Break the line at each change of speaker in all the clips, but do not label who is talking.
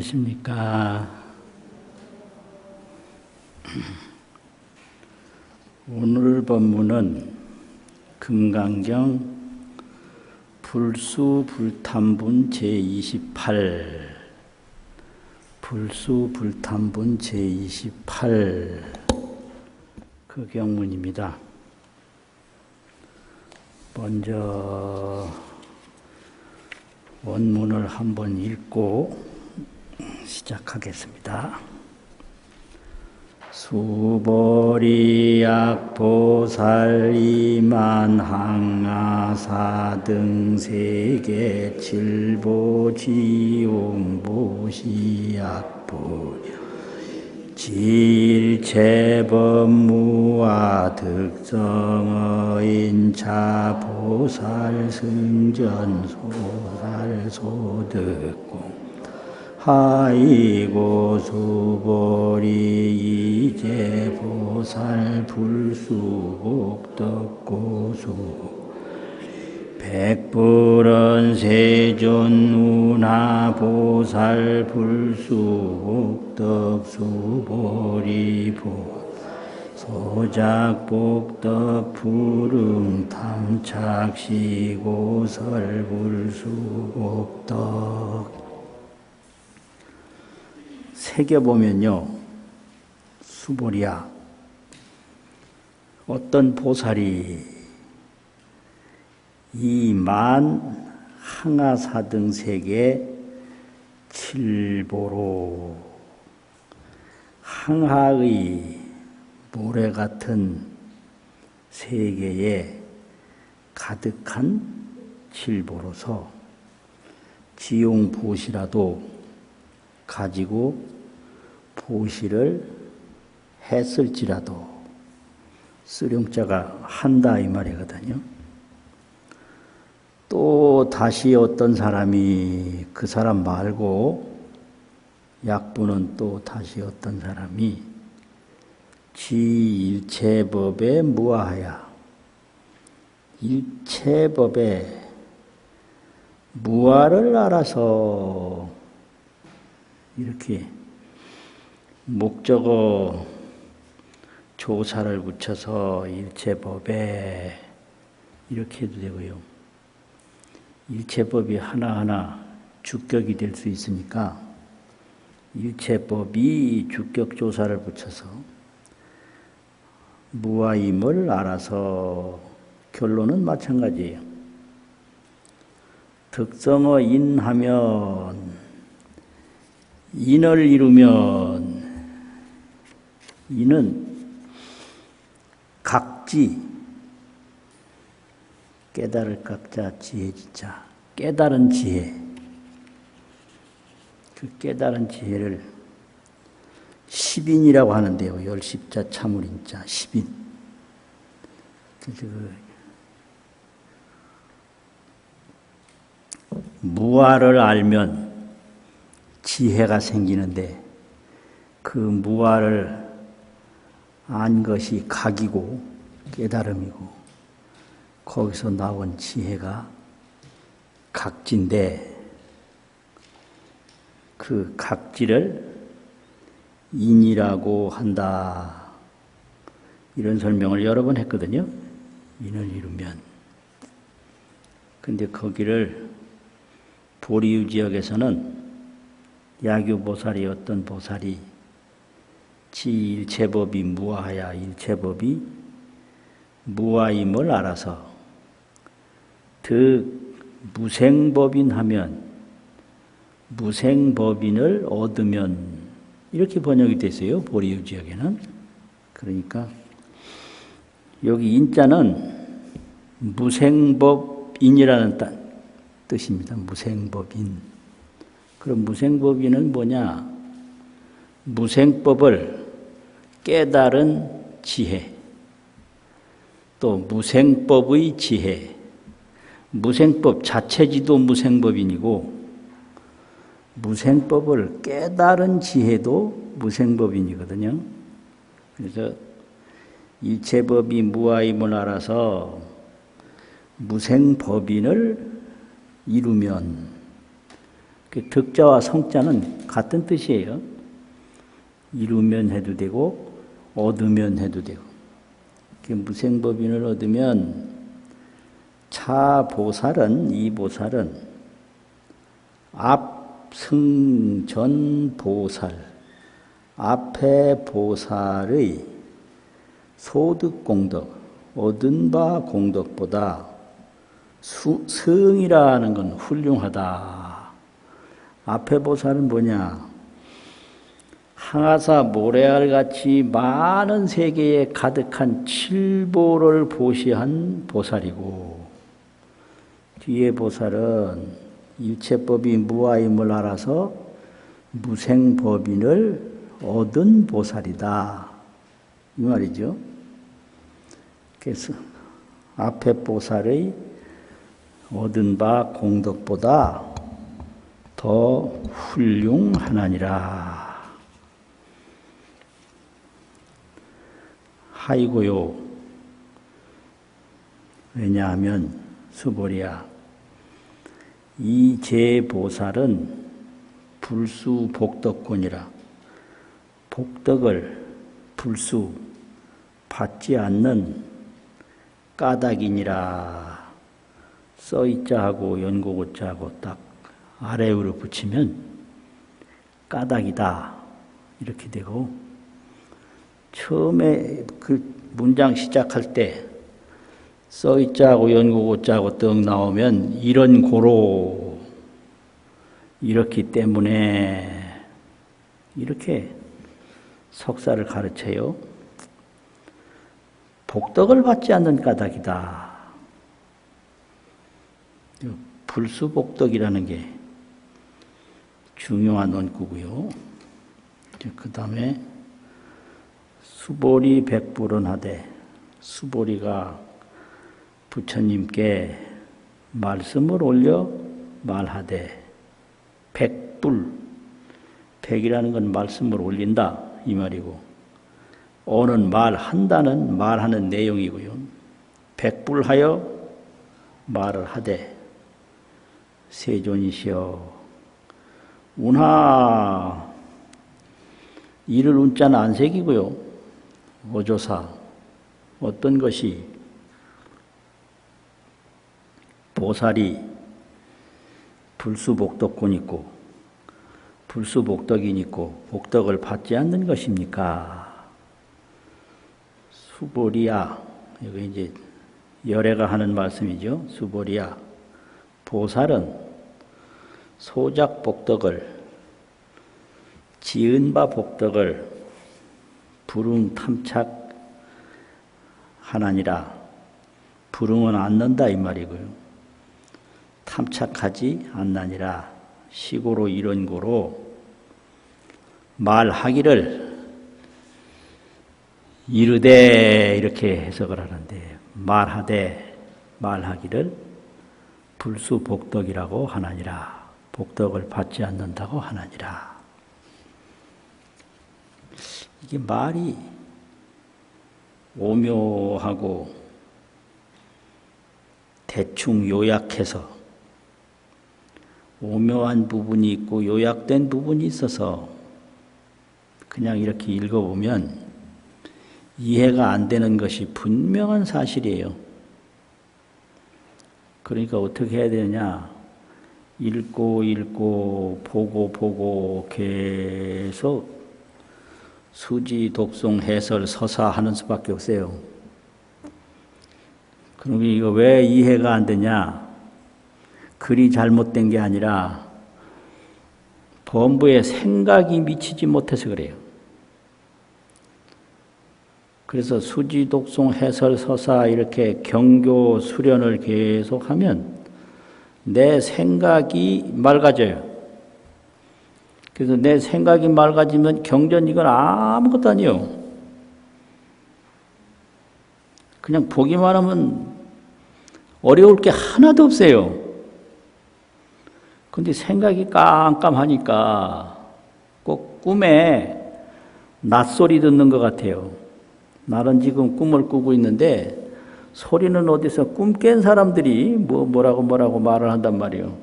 안녕하십니까. 오늘 법문은 금강경 불수불탐분 제28 불수불탐분 제28 그 경문입니다. 먼저 원문을 한번 읽고 시작하겠습니다. 수보리약보살 이만항아사등 세계 칠보지용보시약보 질체법무와 득성어인차 보살 승전 소살 소득공 하이고 수보리 이제 보살 불수복덕 고수 백불은 세존 운하 보살 불수복덕 수보리 보 소작복덕 푸릉 탐착시고 설불수복덕 새겨보면요, 수보리야, 어떤 보살이 이 만 항아사등 세계 칠보로 항하의 모래 같은 세계에 가득한 칠보로서 지용보시라도 가지고 보시를 했을지라도 쓰룡자가 한다 이 말이거든요. 또 다시 어떤 사람이 그 사람 말고 약부는 또 다시 어떤 사람이 지일체법에 무아하야 일체법에 무아를 알아서 이렇게 목적어 조사를 붙여서 일체법에 이렇게 해도 되고요. 일체법이 하나하나 주격이 될 수 있으니까 일체법이 주격 조사를 붙여서 무아임을 알아서 결론은 마찬가지예요. 득성어 인하면 인을 이루면 인은 각지 깨달을 각자 지혜지자 깨달은 지혜 그 깨달은 지혜를 십인이라고 하는데요. 열십자 참을인자 십인 무아를 알면 지혜가 생기는데 그 무아를 안 것이 각이고 깨달음이고 거기서 나온 지혜가 각지인데 그 각지를 인이라고 한다. 이런 설명을 여러 번 했거든요. 인을 이루면. 근데 거기를 보리유 지역에서는 야규보살이 어떤 보살이 지일체법이 무아하야 일체법이 무아임을 알아서 무생법인 하면 무생법인을 얻으면 이렇게 번역이 됐어요. 보리유 지역에는. 그러니까 여기 인자는 무생법인이라는 뜻입니다. 무생법인. 그럼 무생법인은 뭐냐? 무생법을 깨달은 지혜, 또 무생법의 지혜, 무생법 자체지도 무생법인이고 무생법을 깨달은 지혜도 무생법인이거든요. 그래서 일체법이 무아임을 알아서 무생법인을 이루면 그 득자와 성자는 같은 뜻이에요. 이루면 해도 되고 얻으면 해도 되고. 무생법인을 얻으면 차보살은 이 보살은 앞승전 보살 앞에 보살의 소득 공덕 얻은 바 공덕보다 승이라는 건 훌륭하다. 앞에 보살은 뭐냐? 항아사 모래알같이 많은 세계에 가득한 칠보를 보시한 보살이고, 뒤에 보살은 유체법이 무아임을 알아서 무생법인을 얻은 보살이다. 이 말이죠. 그래서 앞에 보살의 얻은 바 공덕보다 더 훌륭하나니라. 하이고요. 왜냐하면 수보리야, 이 제보살은 불수복덕권이라 복덕을 불수 받지 않는 까닭이니라. 써있자하고 연고고자하고 딱 아래로 붙이면 까닭이다 이렇게 되고, 처음에 그 문장 시작할 때 써있자하고 연고고자하고 떡 나오면 이런 고로 이렇기 때문에 이렇게 석사를 가르쳐요. 복덕을 받지 않는 까닭이다. 불수복덕이라는 게 중요한 원구고요. 그 다음에 수보리 백불은 하되, 수보리가 부처님께 말씀을 올려 말하되, 백불, 백이라는 건 말씀을 올린다 이 말이고, 어는 말한다는 말하는 내용이고요. 백불하여 말을 하되, 세존이시여 운하, 이를 운자는 안 새기고요. 어조사, 어떤 것이 보살이 불수복덕군 있고 불수복덕인 있고 복덕을 받지 않는 것입니까? 수보리야, 여기 이제 열애가 하는 말씀이죠. 수보리야, 보살은 소작 복덕을, 지은 바 복덕을 불응 탐착하나니라. 불응은 않는다 이 말이고요. 탐착하지 않나니라. 시고로 이런 고로 말하기를 이르되 이렇게 해석을 하는데, 말하되 말하기를 불수복덕이라고 하나니라. 복덕을 받지 않는다고 하나니라. 이게 말이 오묘하고 대충 요약해서 오묘한 부분이 있고 요약된 부분이 있어서 그냥 이렇게 읽어보면 이해가 안 되는 것이 분명한 사실이에요. 그러니까 어떻게 해야 되느냐? 읽고 보고 계속 수지, 독송, 해설, 서사하는 수밖에 없어요. 그럼 이거 왜 이해가 안 되냐? 글이 잘못된 게 아니라 범부에 생각이 미치지 못해서 그래요. 그래서 수지, 독송, 해설, 서사 이렇게 경교, 수련을 계속하면 내 생각이 맑아져요. 그래서 내 생각이 맑아지면 경전 이건 아무것도 아니에요. 그냥 보기만 하면 어려울 게 하나도 없어요. 근데 생각이 깜깜하니까 꼭 꿈에 낯소리 듣는 것 같아요. 나는 지금 꿈을 꾸고 있는데 소리는 어디서 꿈 깬 사람들이 뭐라고 말을 한단 말이에요.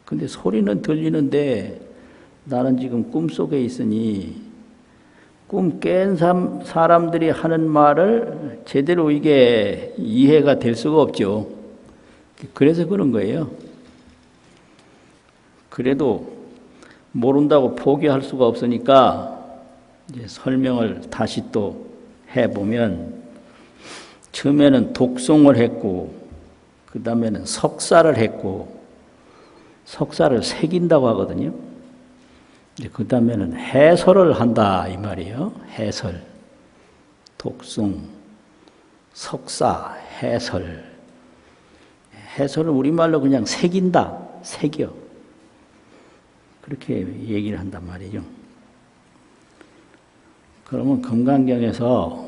근데 소리는 들리는데 나는 지금 꿈속에 있으니 꿈 깬 사람들이 하는 말을 제대로 이게 이해가 될 수가 없죠. 그래서 그런 거예요. 그래도 모른다고 포기할 수가 없으니까 이제 설명을 다시 또 해보면 처음에는 독송을 했고 그 다음에는 석사를 했고 석사를 새긴다고 하거든요. 그 다음에는 해설을 한다 이 말이에요. 해설, 독송, 석사, 해설. 해설은 우리말로 그냥 새긴다, 새겨. 그렇게 얘기를 한단 말이죠. 그러면 금강경에서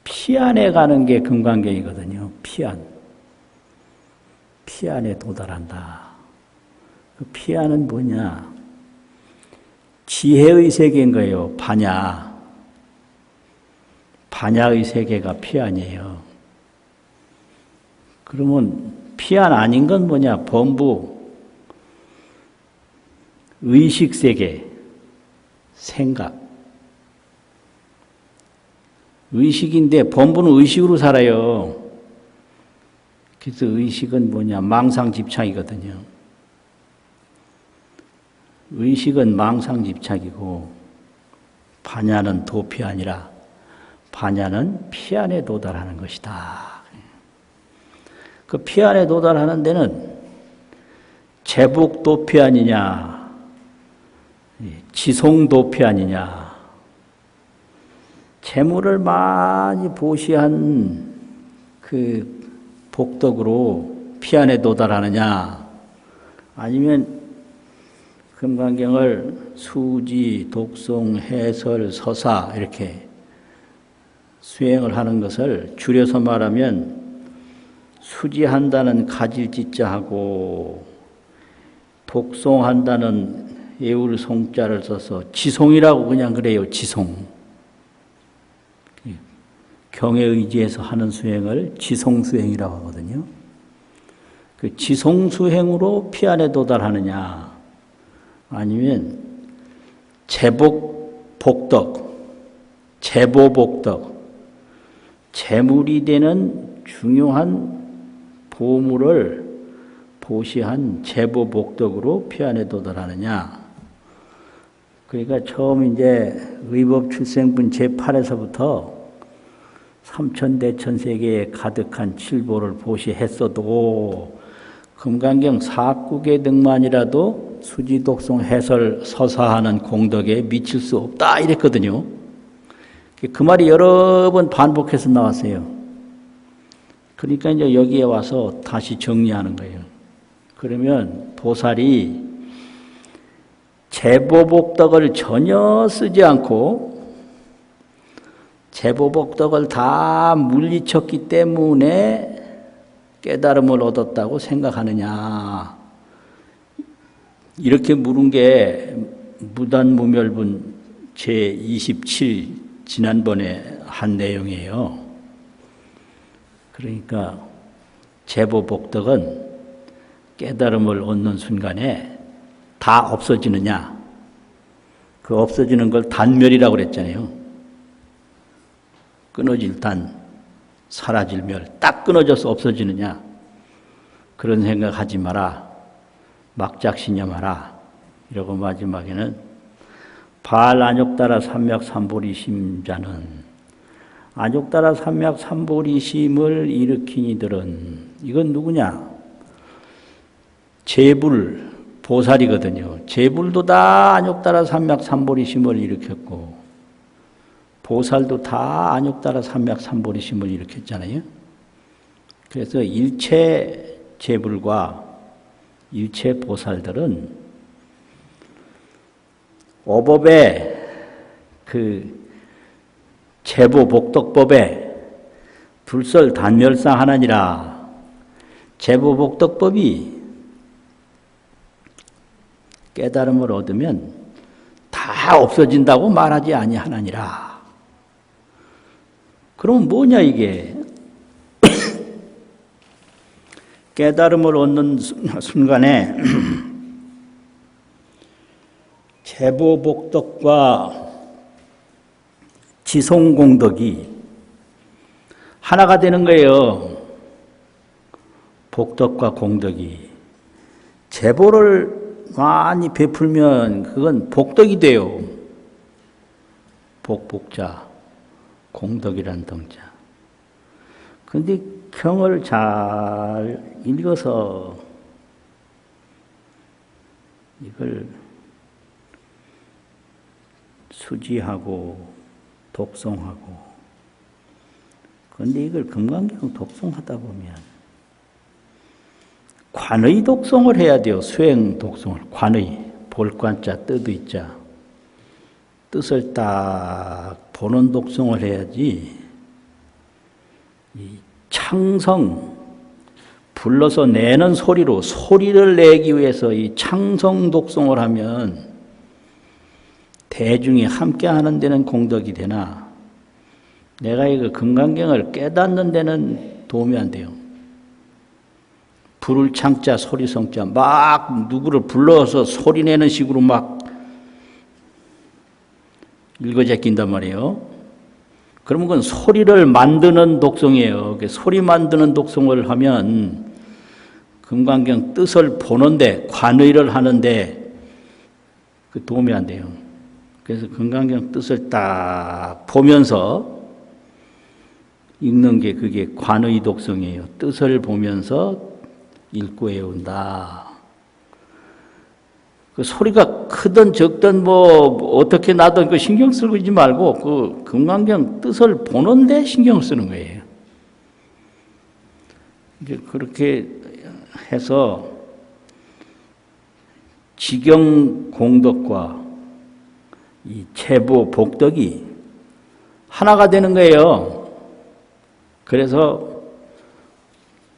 피안에 가는 게 금강경이거든요. 피안에 도달한다. 그 피안은 뭐냐? 지혜의 세계인 거예요. 반야의 세계가 피안이에요. 그러면 피안 아닌 건 뭐냐? 범부, 의식 세계, 생각. 의식인데 범부는 의식으로 살아요. 그래서 의식은 뭐냐? 망상집착이거든요. 의식은 망상집착이고 반야는 도피 아니라 반야는 피안에 도달하는 것이다. 그 피안에 도달하는 데는 제복도피 아니냐, 지송도피 아니냐, 재물을 많이 보시한 그 복덕으로 피안에 도달하느냐, 아니면 금강경을 수지, 독송, 해설, 서사 이렇게 수행을 하는 것을 줄여서 말하면 수지한다는 가질지자하고 독송한다는 예울송자를 써서 지송이라고 그냥 그래요. 지송. 경에 의지해서 하는 수행을 지송수행이라고 하거든요. 그 지송수행으로 피안에 도달하느냐, 아니면 제복복덕, 제보복덕, 재물이 되는 중요한 보물을 보시한 제보복덕으로 피안에 도달하느냐. 그러니까 처음 이제 의법출생분 제8에서부터 삼천대천세계에 가득한 칠보를 보시했어도 금강경 4국의 등만이라도 수지독송 해설 서사하는 공덕에 미칠 수 없다 이랬거든요. 그 말이 여러 번 반복해서 나왔어요. 그러니까 이제 여기에 와서 다시 정리하는 거예요. 그러면 보살이 제보복덕을 전혀 쓰지 않고 제보복덕을 다 물리쳤기 때문에 깨달음을 얻었다고 생각하느냐. 이렇게 물은 게 무단무멸분 제27 지난번에 한 내용이에요. 그러니까 제보복덕은 깨달음을 얻는 순간에 다 없어지느냐. 그 없어지는 걸 단멸이라고 그랬잖아요. 끊어질 단, 사라질 멸, 딱 끊어져서 없어지느냐. 그런 생각하지 마라. 막작신념하라. 이러고 마지막에는 발안욕따라 삼맥삼보리심자는 안욕따라 삼맥삼보리심을 일으킨 이들은 이건 누구냐? 제불, 보살이거든요. 제불도 다 안욕따라 삼맥삼보리심을 일으켰고 보살도 다 안욕따라 삼맥삼보리심을 일으켰잖아요. 그래서 일체 제불과 일체 보살들은 오법의 그 제보복덕법에 불설 단멸상 하나니라. 제보복덕법이 깨달음을 얻으면 다 없어진다고 말하지 아니하나니라. 그럼 뭐냐 이게? 깨달음을 얻는 순간에 제보복덕과 지송공덕이 하나가 되는 거예요. 복덕과 공덕이. 제보를 많이 베풀면 그건 복덕이 돼요. 복복자, 공덕이란 덩자. 그런데 경을 잘 읽어서 이걸 수지하고 독송하고, 그런데 이걸 금강경 독송하다 보면 관의 독송을 해야 돼요. 수행 독송을. 관의, 볼관자, 뜻의자. 뜻을 딱 보는 독송을 해야지, 이 창성, 불러서 내는 소리로, 소리를 내기 위해서 이 창성 독송을 하면 대중이 함께 하는 데는 공덕이 되나, 내가 이거 금강경을 깨닫는 데는 도움이 안 돼요. 부를 창자, 소리성자, 막 누구를 불러서 소리 내는 식으로 막 읽어제낀단 말이에요. 그러면 그건 소리를 만드는 독송이에요. 소리 만드는 독송을 하면 금강경 뜻을 보는데, 관의를 하는데 그 도움이 안 돼요. 그래서 금강경 뜻을 딱 보면서 읽는 게 그게 관의 독송이에요. 뜻을 보면서 읽고 외운다. 그 소리가 크든 적든 뭐 어떻게 나든 그 신경 쓰고 있지 말고 그 금강경 뜻을 보는데 신경 쓰는 거예요. 이제 그렇게 해서 지경 공덕과 이 체보 복덕이 하나가 되는 거예요. 그래서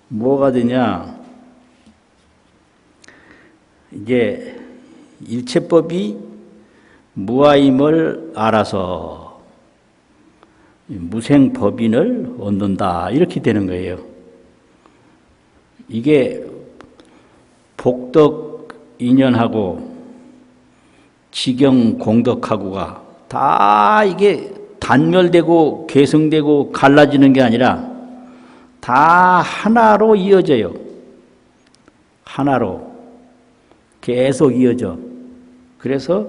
뭐가 되냐? 이제 일체법이 무아임을 알아서 무생법인을 얻는다, 이렇게 되는 거예요. 이게 복덕 인연하고 지경 공덕하고가 다 이게 단멸되고 계승되고 갈라지는 게 아니라 다 하나로 이어져요. 하나로 계속 이어져. 그래서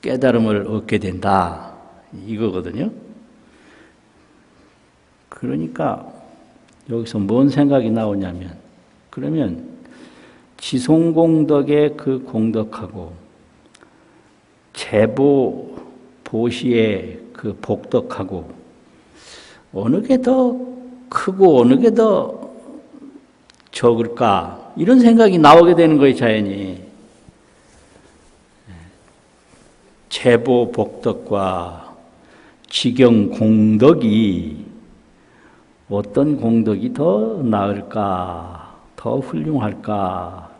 깨달음을 얻게 된다, 이거거든요. 그러니까 여기서 뭔 생각이 나오냐면, 그러면 지송공덕의 그 공덕하고 제보 보시의 그 복덕하고 어느 게 더 크고 어느 게 더 적을까, 이런 생각이 나오게 되는 거예요, 자연히. 제보 복덕과 지경 공덕이 어떤 공덕이 더 나을까, 더 훌륭할까.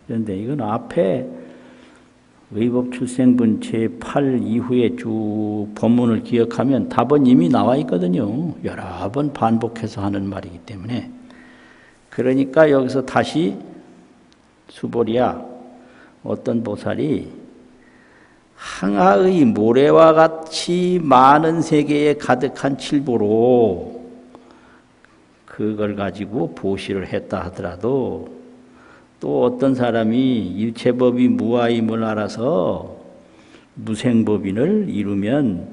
그런데 이건 앞에 의법출생분 제8 이후에 쭉 본문을 기억하면 답은 이미 나와 있거든요. 여러 번 반복해서 하는 말이기 때문에. 그러니까 여기서 다시 수보리야, 어떤 보살이 항하의 모래와 같이 많은 세계에 가득한 칠보로 그걸 가지고 보시를 했다 하더라도, 또 어떤 사람이 일체법이 무아임을 알아서 무생법인을 이루면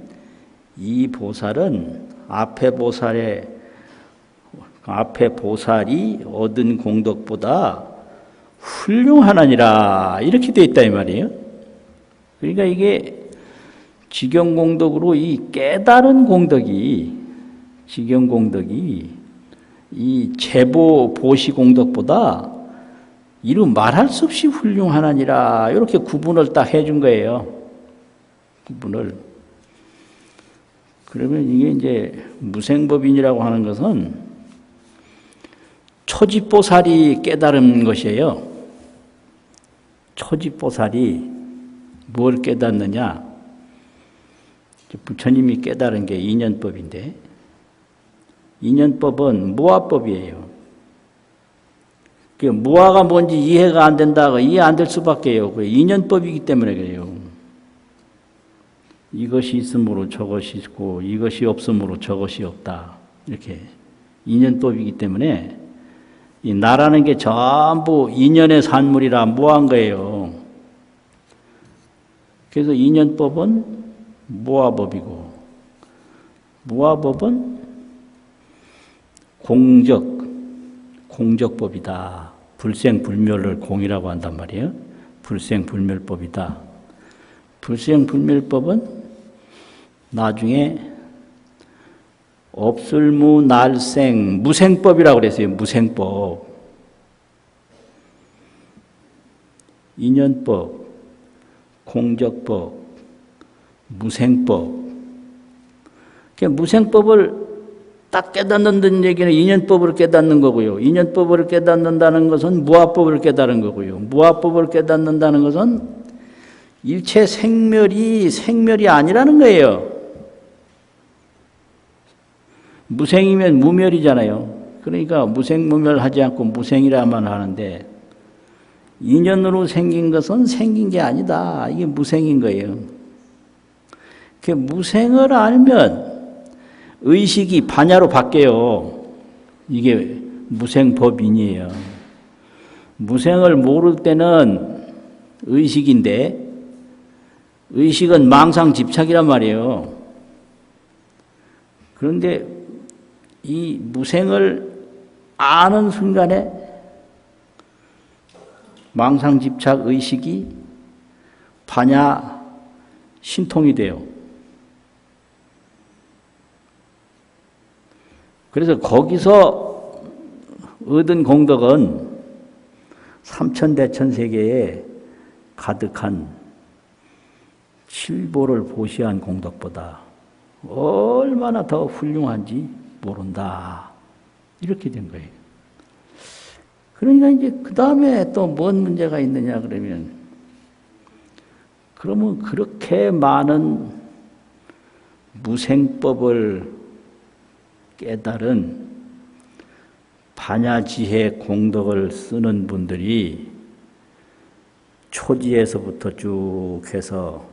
이 보살은 앞에 보살이 얻은 공덕보다 훌륭하나니라, 이렇게 되어 있다 이 말이에요. 그러니까 이게 지경공덕으로 이 깨달은 공덕이, 지경공덕이 이 제보 보시 공덕보다 이루 말할 수 없이 훌륭하나니라, 이렇게 구분을 딱 해준 거예요. 구분을. 그러면 이게 이제 무생법인이라고 하는 것은 초지보살이 깨달은 것이에요. 초지보살이 뭘 깨닫느냐? 부처님이 깨달은 게 인연법인데, 인연법은 무아법이에요. 무아가 뭔지 이해가 안 된다고 이해 안 될 수밖에요. 그 인연법이기 때문에 그래요. 이것이 있으므로 저것이 있고 이것이 없으므로 저것이 없다. 이렇게 인연법이기 때문에 이 나라는 게 전부 인연의 산물이라 무아한 거예요. 그래서 인연법은 무아법이고 무아법은 공적법이다. 불생불멸을 공이라고 한단 말이에요. 불생불멸법이다. 불생불멸법은 나중에 없을무날생 무생법이라고 그랬어요. 무생법. 인연법, 공적법, 무생법. 무생법을 딱 깨닫는 얘기는 인연법을 깨닫는 거고요. 인연법을 깨닫는다는 것은 무아법을 깨닫는 거고요. 무아법을 깨닫는다는 것은 일체 생멸이 아니라는 거예요. 무생이면 무멸이잖아요. 그러니까 무생무멸하지 않고 무생이라만 하는데 인연으로 생긴 것은 생긴 게 아니다. 이게 무생인 거예요. 그 무생을 알면 의식이 반야로 바뀌어요. 이게 무생법인이에요. 무생을 모를 때는 의식인데 의식은 망상 집착이란 말이에요. 그런데 이 무생을 아는 순간에 망상 집착 의식이 반야 신통이 돼요. 그래서 거기서 얻은 공덕은 삼천대천세계에 가득한 칠보를 보시한 공덕보다 얼마나 더 훌륭한지 모른다. 이렇게 된 거예요. 그러니까 이제 그 다음에 또 뭔 문제가 있느냐 그러면 그러면 그렇게 많은 무생법을 깨달은 반야지혜 공덕을 쓰는 분들이 초지에서부터 쭉 해서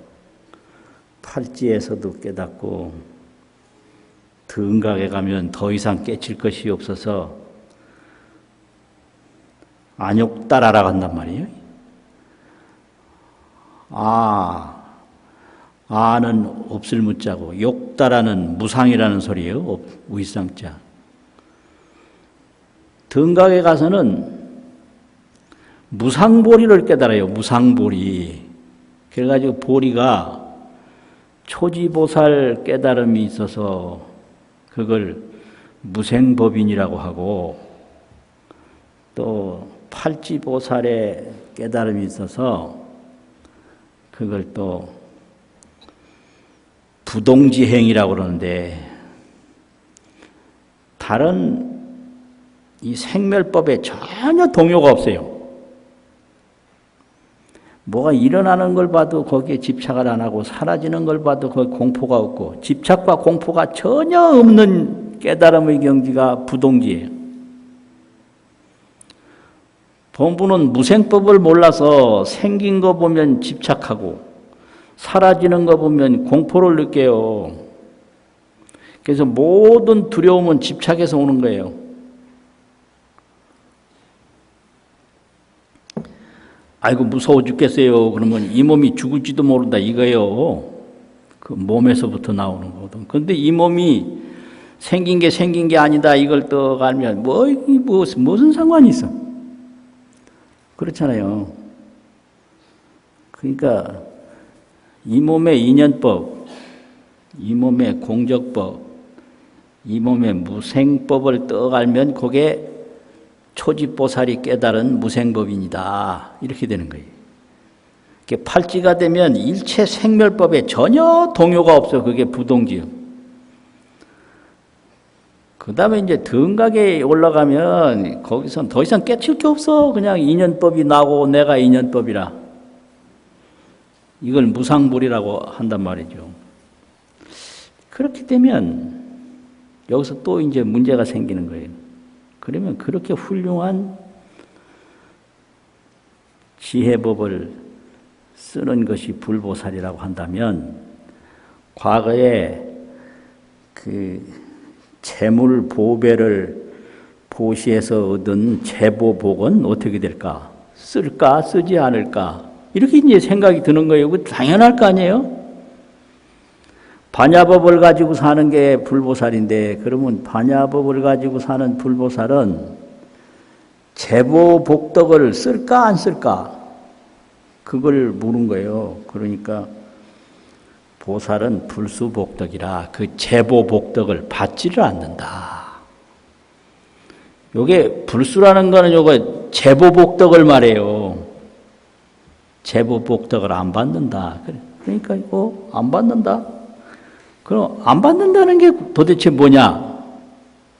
팔지에서도 깨닫고 등각에 가면 더 이상 깨칠 것이 없어서 안욕따라라 간단 말이에요. 아는 없을 무자고 욕따라는 무상이라는 소리예요. 우이상자. 등각에 가서는 무상보리를 깨달아요. 무상보리. 그래가지고 보리가 초지보살 깨달음이 있어서 그걸 무생법인이라고 하고 또 팔지보살의 깨달음이 있어서 그걸 또 부동지행이라고 그러는데 다른 이 생멸법에 전혀 동요가 없어요. 뭐가 일어나는 걸 봐도 거기에 집착을 안 하고 사라지는 걸 봐도 거기 공포가 없고 집착과 공포가 전혀 없는 깨달음의 경지가 부동지예요. 본부는 무생법을 몰라서 생긴 거 보면 집착하고 사라지는 거 보면 공포를 느껴요. 그래서 모든 두려움은 집착에서 오는 거예요. 아이고 무서워 죽겠어요. 그러면 이 몸이 죽을지도 모른다 이거예요. 그 몸에서부터 나오는 거거든. 그런데 이 몸이 생긴 게 아니다 이걸 또 알면 무슨 상관이 있어? 그렇잖아요. 그러니까 이 몸의 인연법, 이 몸의 공적법, 이 몸의 무생법을 떡 알면 그게 초지보살이 깨달은 무생법인이다. 이렇게 되는 거예요. 팔지가 되면 일체 생멸법에 전혀 동요가 없어. 그게 부동지요. 그 다음에 이제 등각에 올라가면 거기선 더 이상 깨칠 게 없어. 그냥 인연법이 나고 내가 인연법이라. 이걸 무상불이라고 한단 말이죠. 그렇게 되면 여기서 또 이제 문제가 생기는 거예요. 그러면 그렇게 훌륭한 지혜법을 쓰는 것이 불보살이라고 한다면 과거에 그 재물 보배를 보시해서 얻은 재보복은 어떻게 될까? 쓸까? 쓰지 않을까? 이렇게 이제 생각이 드는 거예요. 그 당연할 거 아니에요? 반야법을 가지고 사는 게 불보살인데 그러면 반야법을 가지고 사는 불보살은 재보복덕을 쓸까 안 쓸까? 그걸 물은 거예요. 그러니까 보살은 불수복덕이라 그 재보복덕을 받지를 않는다. 요게 불수라는 거는 요거 재보복덕을 말해요. 재보복덕을 안 받는다. 그러니까 안 받는다. 그럼 안 받는다는 게 도대체 뭐냐?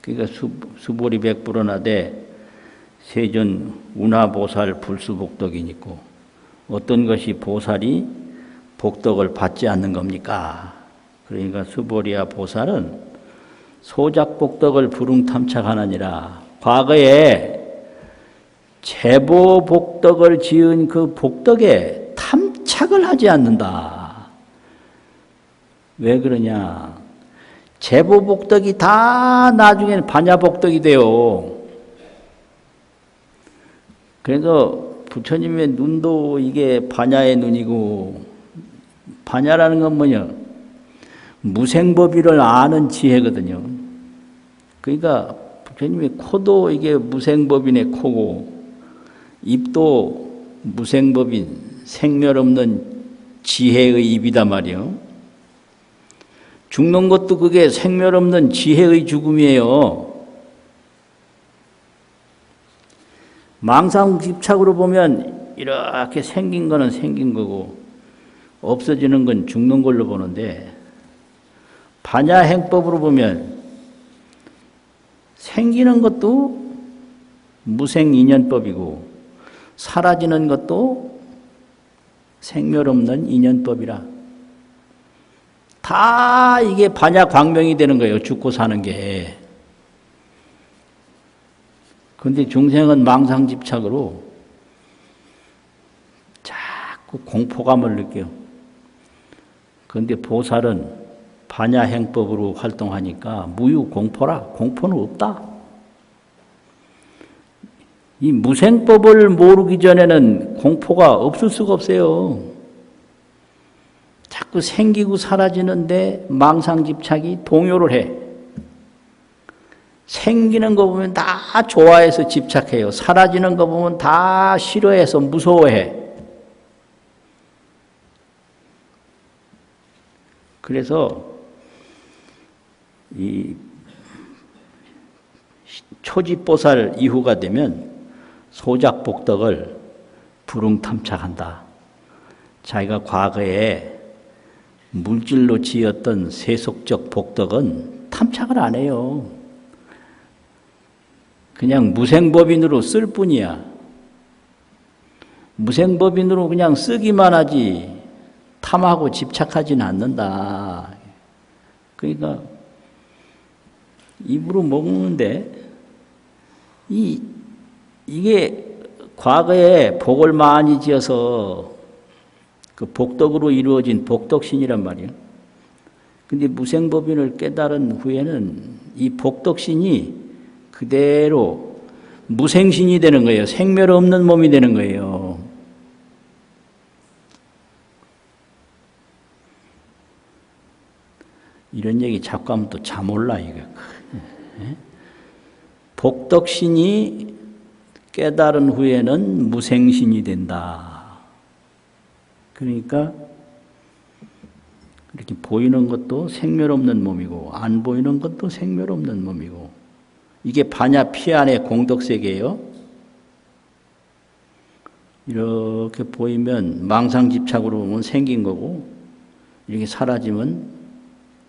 그러니까 수보리 백불원하되 세존 운하보살 불수복덕이니까 어떤 것이 보살이 복덕을 받지 않는 겁니까? 그러니까 수보리아 보살은 소작복덕을 불응탐착하느니라. 과거에 재보복덕을 지은 그 복덕에 탐착을 하지 않는다. 왜 그러냐? 재보복덕이 다 나중에는 반야복덕이 돼요. 그래서 부처님의 눈도 이게 반야의 눈이고, 반야라는 건 뭐냐? 무생법의를 아는 지혜거든요. 그러니까 부처님의 코도 이게 무생법인의 코고, 입도 무생법인 생멸 없는 지혜의 입이다 말이요. 죽는 것도 그게 생멸 없는 지혜의 죽음이에요. 망상집착으로 보면 이렇게 생긴 거는 생긴 거고 없어지는 건 죽는 걸로 보는데, 반야행법으로 보면 생기는 것도 무생인연법이고 사라지는 것도 생멸 없는 인연법이라 다 이게 반야광명이 되는 거예요. 죽고 사는 게. 그런데 중생은 망상집착으로 자꾸 공포감을 느껴요. 그런데 보살은 반야행법으로 활동하니까 무유공포라. 공포는 없다. 이 무생법을 모르기 전에는 공포가 없을 수가 없어요. 자꾸 생기고 사라지는데 망상집착이 동요를 해. 생기는 거 보면 다 좋아해서 집착해요. 사라지는 거 보면 다 싫어해서 무서워해. 그래서 이 초지보살 이후가 되면 소작복덕을 불응탐착한다. 자기가 과거에 물질로 지었던 세속적 복덕은 탐착을 안 해요. 그냥 무생법인으로 쓸 뿐이야. 무생법인으로 그냥 쓰기만 하지 탐하고 집착하지는 않는다. 그러니까 입으로 먹는데 이게 과거에 복을 많이 지어서 그 복덕으로 이루어진 복덕신이란 말이에요. 근데 무생법인을 깨달은 후에는 이 복덕신이 그대로 무생신이 되는 거예요. 생멸 없는 몸이 되는 거예요. 이런 얘기 자꾸 하면 또 잘 몰라, 이거. 복덕신이 깨달은 후에는 무생신이 된다. 그러니까 이렇게 보이는 것도 생멸 없는 몸이고 안 보이는 것도 생멸 없는 몸이고, 이게 반야 피안의 공덕세계예요. 이렇게 보이면 망상집착으로 보면 생긴 거고 이렇게 사라지면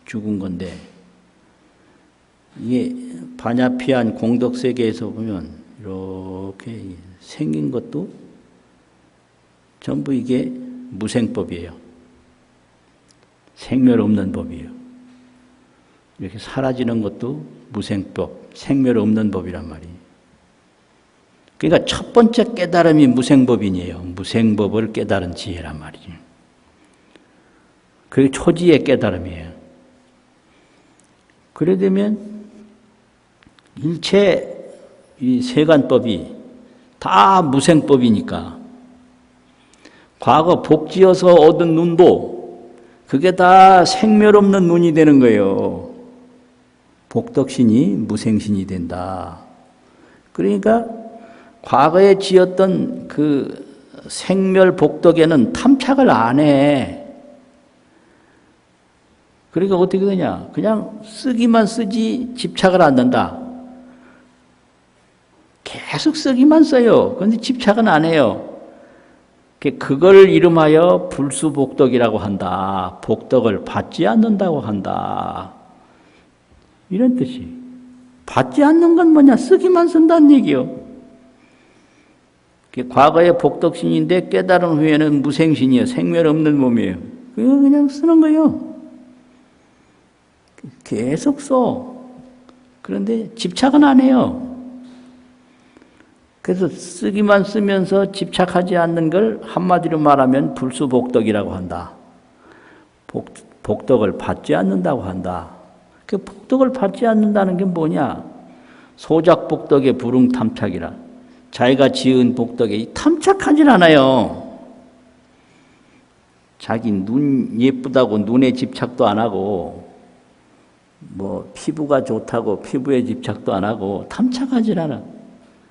죽은 건데, 이게 반야 피안 공덕세계에서 보면 이렇게 생긴 것도 전부 이게 무생법이에요. 생멸 없는 법이에요. 이렇게 사라지는 것도 무생법, 생멸 없는 법이란 말이에요. 그러니까 첫 번째 깨달음이 무생법인이에요. 무생법을 깨달은 지혜란 말이죠. 그게 초지의 깨달음이에요. 그래 되면 일체 이 세간법이 다 무생법이니까 과거 복지어서 얻은 눈도 그게 다 생멸 없는 눈이 되는 거예요. 복덕신이 무생신이 된다. 그러니까 과거에 지었던 그 생멸 복덕에는 탐착을 안 해. 그러니까 어떻게 되냐? 그냥 쓰기만 쓰지 집착을 안 한다. 계속 쓰기만 써요. 그런데 집착은 안 해요. 그걸 이름하여 불수복덕이라고 한다. 복덕을 받지 않는다고 한다. 이런 뜻이. 받지 않는 건 뭐냐? 쓰기만 쓴다는 얘기요. 과거의 복덕신인데 깨달은 후에는 무생신이에요. 생멸 없는 몸이에요. 그냥 쓰는 거예요. 계속 써. 그런데 집착은 안 해요. 그래서 쓰기만 쓰면서 집착하지 않는 걸 한마디로 말하면 불수복덕이라고 한다. 복덕을 받지 않는다고 한다. 그 복덕을 받지 않는다는 게 뭐냐? 소작복덕의 불응탐착이라. 자기가 지은 복덕에 탐착하질 않아요. 자기 눈 예쁘다고 눈에 집착도 안 하고 뭐 피부가 좋다고 피부에 집착도 안 하고 탐착하질 않아.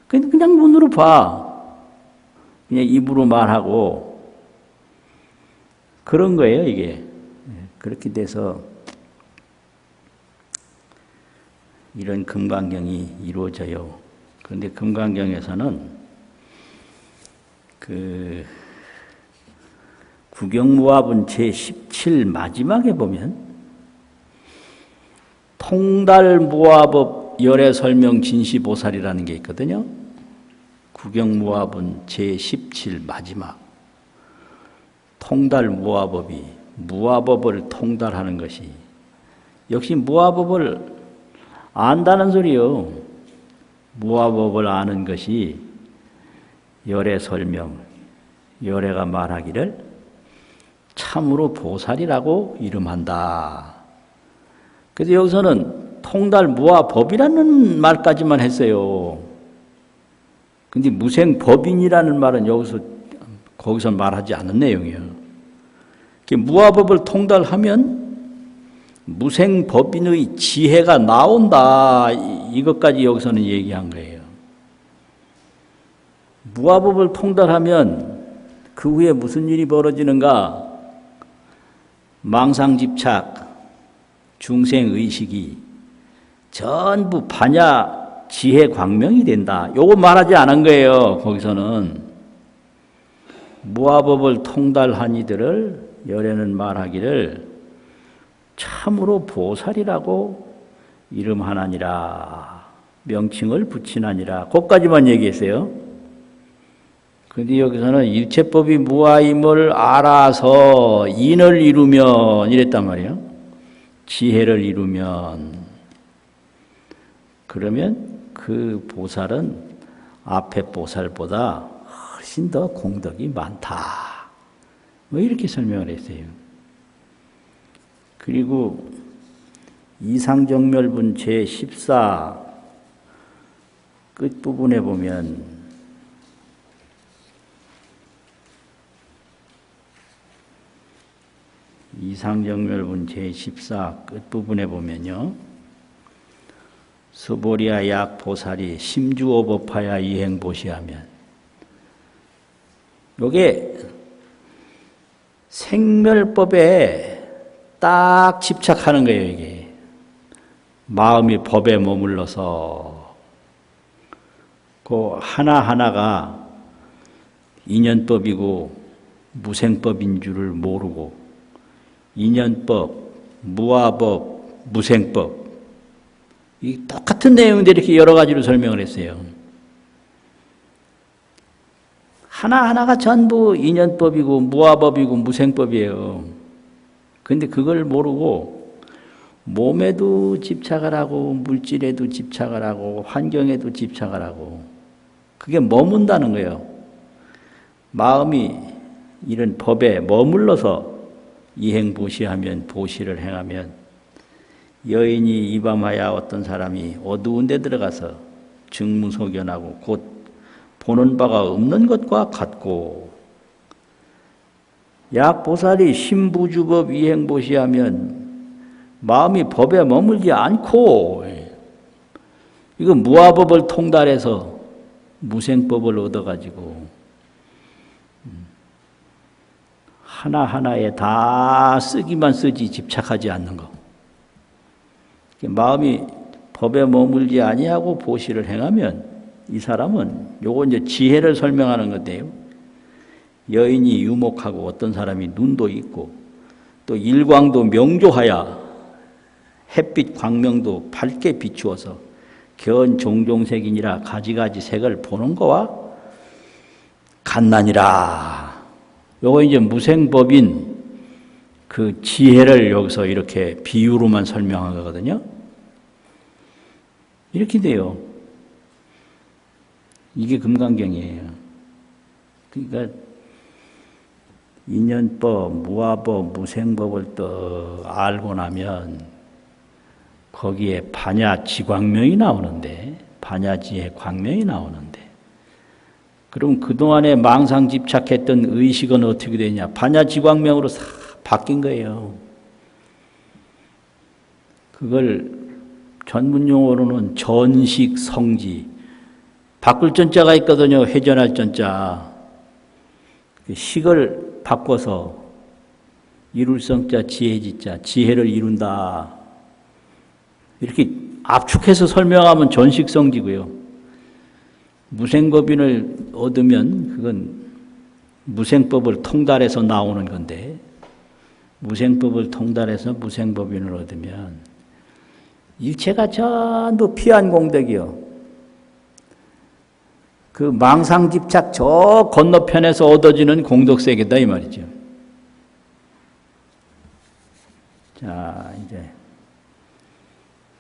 그냥 눈으로 봐. 그냥 입으로 말하고 그런 거예요, 이게. 그렇게 돼서 이런 금강경이 이루어져요. 그런데 금강경에서는 그 구경무화분 제17 마지막에 보면 통달무화법 열애설명 진시보살이라는 게 있거든요. 구경무화분 제17 마지막. 통달무화법이 무화법을 통달하는 것이 역시 무화법을 안다는 소리요. 무화법을 아는 것이 열애설명, 열애가 말하기를 참으로 보살이라고 이름한다. 그래서 여기서는 통달무화법이라는 말까지만 했어요. 근데 무생법인이라는 말은 거기서 말하지 않은 내용이에요. 무화법을 통달하면 무생법인의 지혜가 나온다. 이것까지 여기서는 얘기한 거예요. 무화법을 통달하면 그 후에 무슨 일이 벌어지는가? 망상집착, 중생의식이 전부 반야 지혜 광명이 된다. 요거 말하지 않은 거예요. 거기서는. 무화법을 통달한 이들을 열애는 말하기를 참으로 보살이라고 이름하나니라. 명칭을 붙이나니라. 그것까지만 얘기했어요. 그런데 여기서는 일체법이 무아임을 알아서 인을 이루면 이랬단 말이에요. 지혜를 이루면 그러면 그 보살은 앞에 보살보다 훨씬 더 공덕이 많다. 뭐 이렇게 설명을 했어요. 그리고 이상정멸분 제14 끝부분에 보면 이상정멸분 제14 끝부분에 보면요. 스보리아 약 보살이 심주오법하야 이행보시하면 요게 생멸법에 딱 집착하는 거예요, 이게. 마음이 법에 머물러서 그 하나하나가 인연법이고 무생법인 줄을 모르고 인연법, 무아법, 무생법 이 똑같은 내용인데 이렇게 여러 가지로 설명을 했어요. 하나하나가 전부 인연법이고 무아법이고 무생법이에요. 그런데 그걸 모르고 몸에도 집착을 하고 물질에도 집착을 하고 환경에도 집착을 하고 그게 머문다는 거예요. 마음이 이런 법에 머물러서 이행보시하면 보시를 행하면 여인이 이밤하야 어떤 사람이 어두운 데 들어가서 증무소견하고 곧 보는 바가 없는 것과 같고 약보살이 신부주법 이행보시하면 마음이 법에 머물지 않고 이거 무아법을 통달해서 무생법을 얻어가지고 하나하나에 다 쓰기만 쓰지 집착하지 않는 거. 마음이 법에 머물지 아니하고 보시를 행하면 이 사람은 요거 이제 지혜를 설명하는 건데요. 여인이 유목하고 어떤 사람이 눈도 있고 또 일광도 명조하여 햇빛 광명도 밝게 비추어서 견 종종색이니라 가지가지 색을 보는 거와 같나니라. 요거 이제 무생법인 그 지혜를 여기서 이렇게 비유로만 설명한 거거든요. 이렇게 돼요. 이게 금강경이에요. 그러니까 인연법, 무아법, 무생법을 또 알고 나면 거기에 반야지광명이 나오는데, 반야지의 광명이 나오는데, 그럼 그동안에 망상집착했던 의식은 어떻게 되냐? 반야지광명으로 싹 바뀐 거예요. 그걸 전문용어로는 전식성지, 바꿀 전자가 있거든요. 회전할 전자. 식을 바꿔서 이룰 성자, 지혜지자, 지혜를 이룬다. 이렇게 압축해서 설명하면 전식성지고요. 무생법인을 얻으면 그건 무생법을 통달해서 나오는 건데, 무생법을 통달해서 무생법인을 얻으면 일체가 전부 피안공덕이요. 그 망상집착 저 건너편에서 얻어지는 공덕세계다 이 말이죠. 자, 이제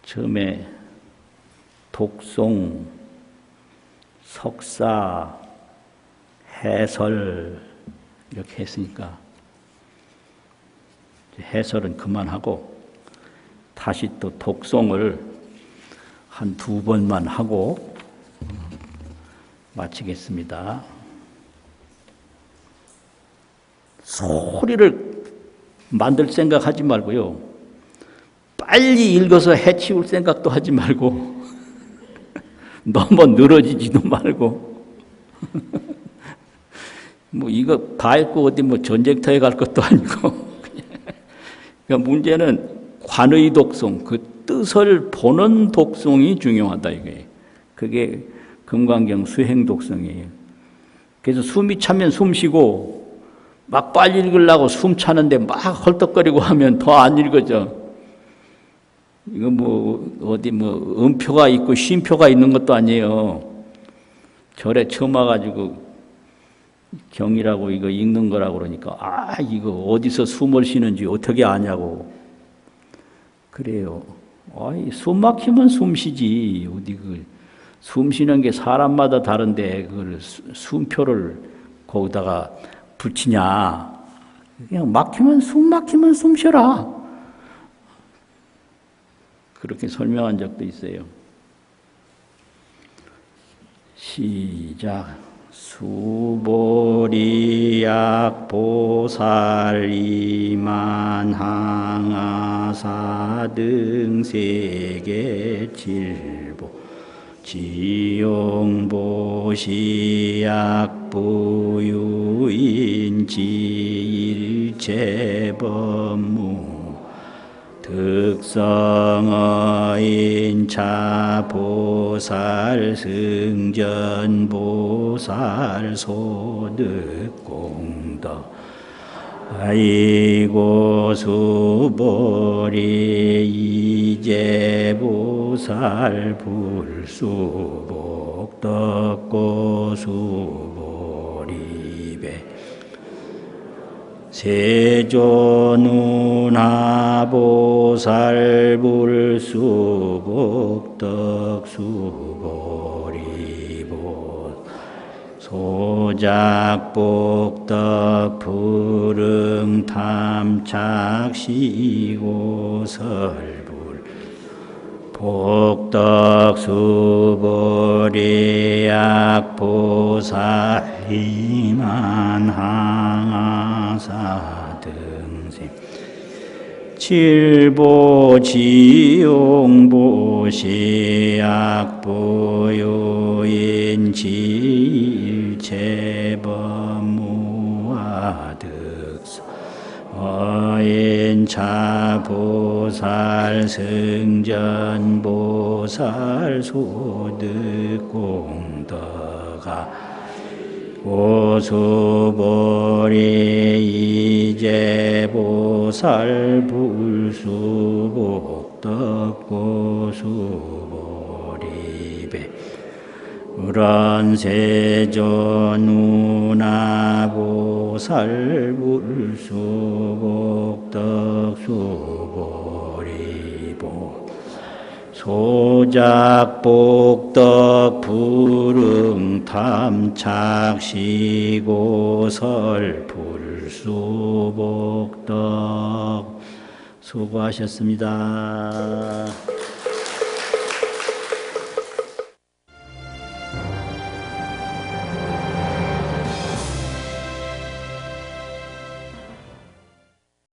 처음에 독송, 석사, 해설 이렇게 했으니까 해설은 그만하고 다시 또 독송을 한 2번만 하고 마치겠습니다. 소리를 만들 생각하지 말고요. 빨리 읽어서 해치울 생각도 하지 말고 너무 늘어지지도 말고 뭐 이거 다 읽고 어디 뭐 전쟁터에 갈 것도 아니고 그러니까 문제는 관의 독송, 그 뜻을 보는 독송이 중요하다 이거예요. 그게 금강경 수행 독송이에요. 그래서 숨이 차면 숨 쉬고 막 빨리 읽으려고 숨 차는데 막 헐떡거리고 하면 더 안 읽어져. 이거 뭐 어디 뭐 음표가 있고 쉼표가 있는 것도 아니에요. 절에 처음 와가지고 경이라고 이거 읽는 거라고 그러니까 아 이거 어디서 숨을 쉬는지 어떻게 아냐고 그래요. 아이 숨 막히면 숨 쉬지 어디 그 숨 쉬는 게 사람마다 다른데 그걸 숨표를 거기다가 붙이냐? 그냥 숨 막히면 숨 쉬어라. 그렇게 설명한 적도 있어요. 시작. 수보리약보살 이만항아사 등세계칠보 지용보시약부유인지일체법무 득성어인차보살 승전보살 소득공덕 아이고 수보리 이제보살 불수복덕고수보리배 세조누나보살 불수복덕수보리보 소작복덕 부릉탐착시고 설불 복덕수보리약 보살이만 항아사 등생 칠보지용보시약보요인 질체법무화득서 어인차보살 승전보살 소득공덕아 고수보리 이제보살 불수복덕 고수보리배 우란세존 운하보살 불수복덕 수보리보 소작복덕 부릉탐착시고 설불수복덕 수고하셨습니다.